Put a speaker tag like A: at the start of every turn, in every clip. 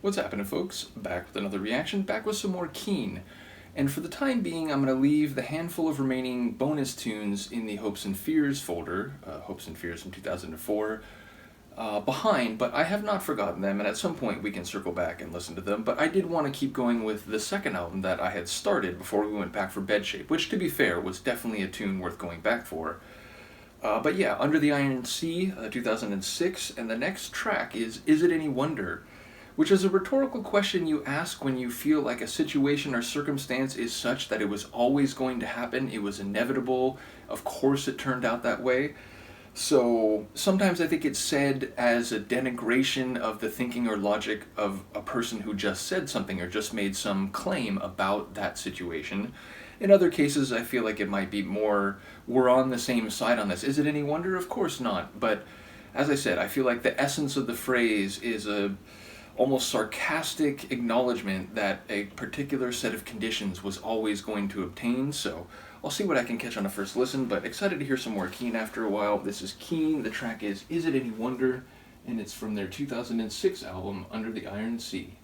A: What's happening, folks? Back with another reaction, back with some more Keane. And for the time being, I'm going to leave the handful of remaining bonus tunes in the Hopes and Fears folder, Hopes and Fears from 2004, behind, but I have not forgotten them, and at some point we can circle back and listen to them. But I did want to keep going with the second album that I had started before we went back for Bed Shape, which, to be fair, was definitely a tune worth going back for. But yeah, Under the Iron Sea, 2006, and the next track is It Any Wonder?, which is a rhetorical question you ask when you feel like a situation or circumstance is such that it was always going to happen, it was inevitable, of course it turned out that way. So sometimes I think it's said as a denigration of the thinking or logic of a person who just said something or just made some claim about that situation. In other cases, I feel like it might be more, we're on the same side on this. Is it any wonder? Of course not. But as I said, I feel like the essence of the phrase is a almost sarcastic acknowledgement that a particular set of conditions was always going to obtain. So I'll see what I can catch on a first listen, but excited to hear some more Keane after a while. This is Keane, the track is It Any Wonder?, and it's from their 2006 album, Under the Iron Sea.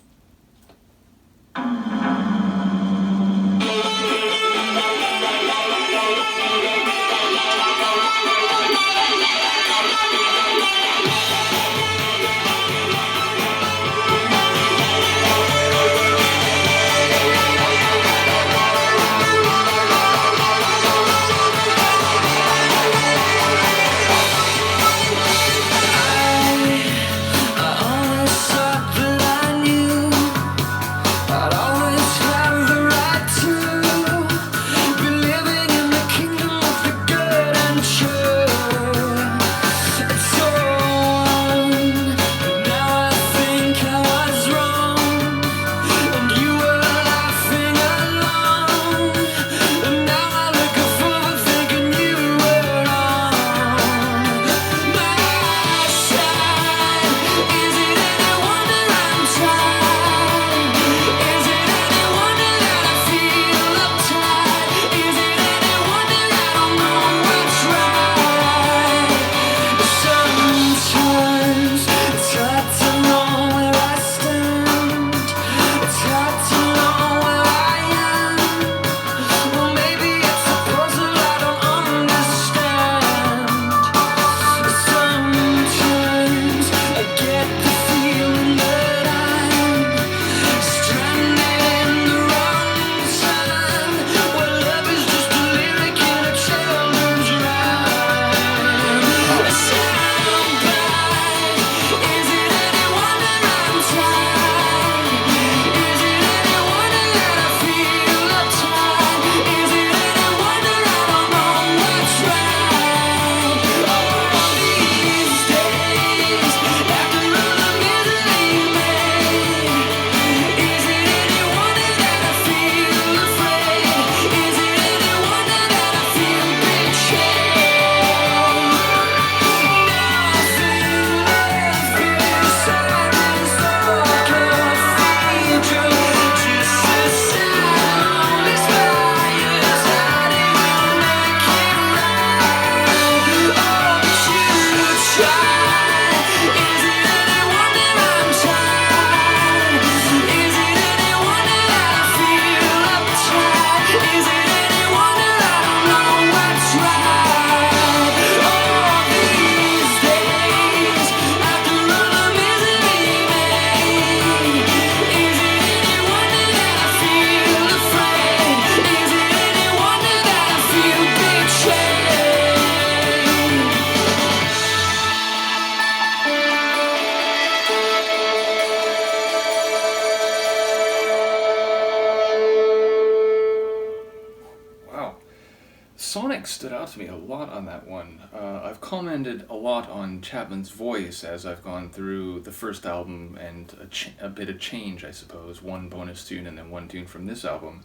A: Sonic stood out to me a lot on that one. I've commented a lot on Chapman's voice as I've gone through the first album and a bit of change, I suppose. One bonus tune and then one tune from this album.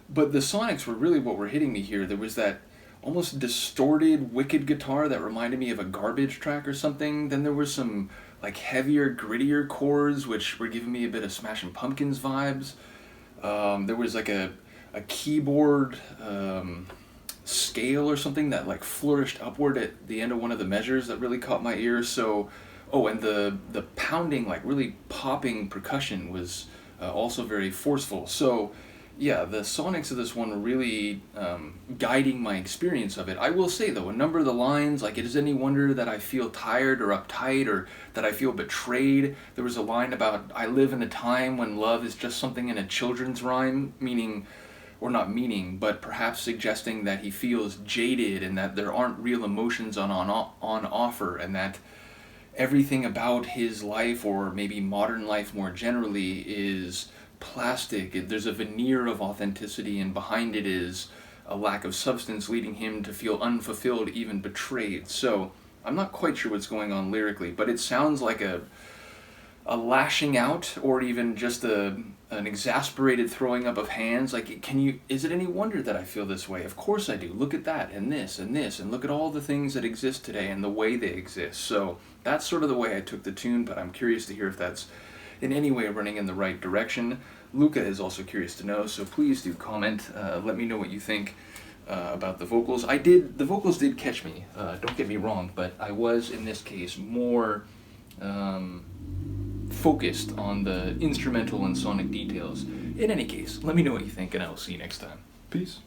A: But the sonics were really what were hitting me here. There was that almost distorted, wicked guitar that reminded me of a Garbage track or something. Then there was some like heavier, grittier chords which were giving me a bit of Smashing Pumpkins vibes. There was like a keyboard scale or something that like flourished upward at the end of one of the measures that really caught my ear. So Oh, and the pounding, like really popping percussion was also very forceful. So, yeah, the sonics of this one were really guiding my experience of it. I will say though, a number of the lines, like, it is any wonder that I feel tired or uptight or that I feel betrayed. There was a line about I live in a time when love is just something in a children's rhyme, meaning, or not meaning, but perhaps suggesting that he feels jaded and that there aren't real emotions on offer, and that everything about his life, or maybe modern life more generally, is plastic. There's a veneer of authenticity, and behind it is a lack of substance, leading him to feel unfulfilled, even betrayed. So I'm not quite sure what's going on lyrically, but it sounds like a lashing out, or even just an exasperated throwing up of hands. Like, is it any wonder that I feel this way? Of course I do. Look at that, and this, and look at all the things that exist today and the way they exist. So that's sort of the way I took the tune, but I'm curious to hear if that's in any way running in the right direction. Luca is also curious to know, so please do comment. Let me know what you think about the vocals. The vocals did catch me, don't get me wrong, but I was, in this case, more focused on the instrumental and sonic details. In any case, let me know what you think, and I will see you next time. Peace.